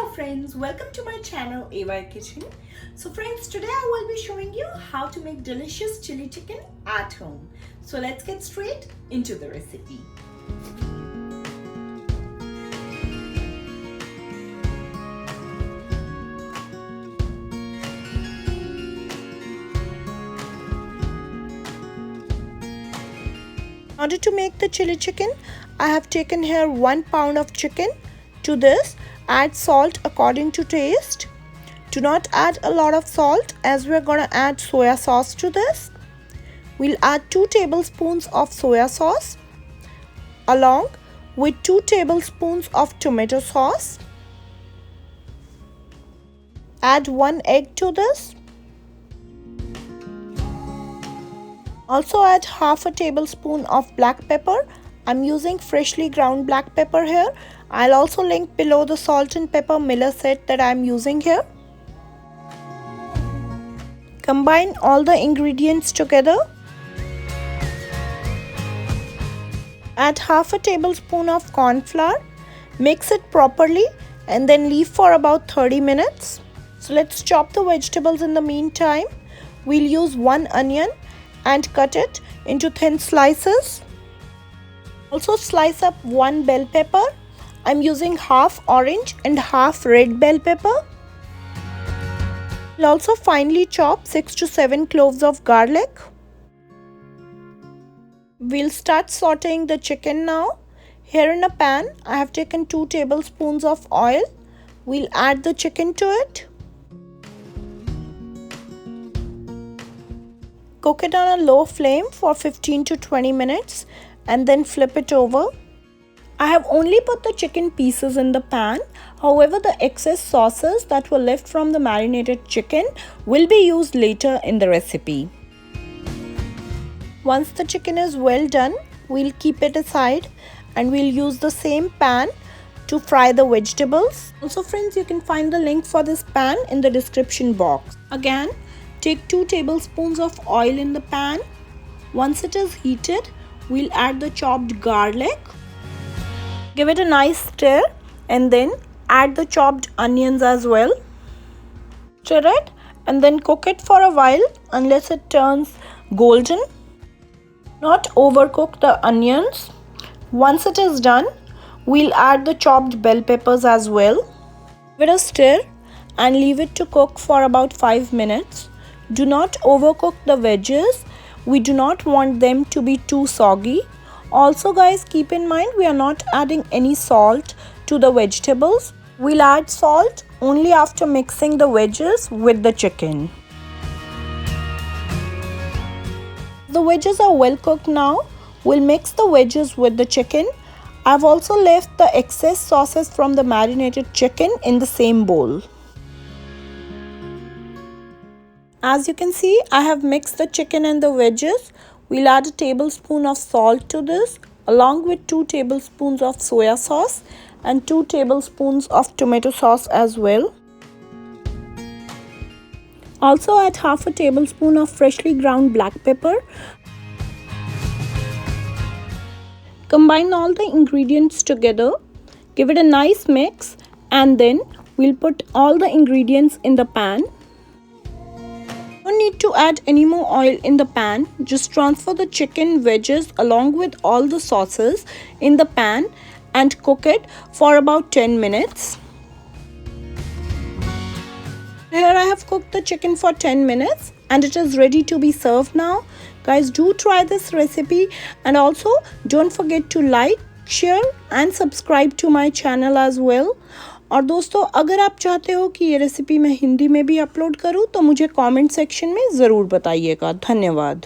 Hello friends, welcome to my channel AY Kitchen. So friends, today I will be showing you how to make delicious chili chicken at home. So let's get straight into the recipe. In order to make the chili chicken, I have taken here 1 pound of chicken. To this, add salt according to taste. Do not add a lot of salt as we're going to add soya sauce to this. We'll add 2 tablespoons of soya sauce along with 2 tablespoons of tomato sauce. Add 1 egg to this. Also add half a tablespoon of black pepper. I'm using freshly ground black pepper here. I'll also link below the salt and pepper Miller set that I'm using here. Combine all the ingredients together. Add half a tablespoon of corn flour. Mix it properly and then leave for about 30 minutes. So let's chop the vegetables in the meantime. We'll use 1 onion and cut it into thin slices. Also slice up 1 bell pepper. I'm using half orange and half red bell pepper. We'll also finely chop 6 to 7 cloves of garlic. We'll start sauteing the chicken now. Here in a pan, I have taken 2 tablespoons of oil. We'll add the chicken to it. Cook it on a low flame for 15 to 20 minutes and then flip it over. I have only put the chicken pieces in the pan. However, the excess sauces that were left from the marinated chicken will be used later in the recipe. Once the chicken is well done, we'll keep it aside and we'll use the same pan to fry the vegetables. Also friends, you can find the link for this pan in the description box. Again, take 2 tablespoons of oil in the pan. Once it is heated, we'll add the chopped garlic. Give it a nice stir and then add the chopped onions as well. Stir it and then cook it for a while unless it turns golden. Not overcook the onions. Once it is done, we'll add the chopped bell peppers as well. Give it a stir and leave it to cook for about 5 minutes. Do not overcook the veggies. We do not want them to be too soggy. Also guys, keep in mind we are not adding any salt to the vegetables. We'll add salt only after mixing the veggies with the chicken. The veggies are well cooked now. We'll mix the veggies with the chicken. I've also left the excess sauces from the marinated chicken in the same bowl. As you can see, I have mixed the chicken and the veggies. We'll add a tablespoon of salt to this along with 2 tablespoons of soya sauce and 2 tablespoons of tomato sauce as well. Also add half a tablespoon of freshly ground black pepper. Combine all the ingredients together. Give it a nice mix and then we'll put all the ingredients in the pan. Don't need to add any more oil in the pan. Just transfer the chicken veggies along with all the sauces in the pan and cook it for about 10 minutes. Here I have cooked the chicken for 10 minutes and it is ready to be served now. Guys, do try this recipe and also don't forget to like, share and subscribe to my channel as well. और दोस्तों, अगर आप चाहते हो कि ये recipe मैं हिंदी में भी अपलोड करूं तो मुझे कमेंट सेक्शन में ज़रूर बताइएगा। धन्यवाद।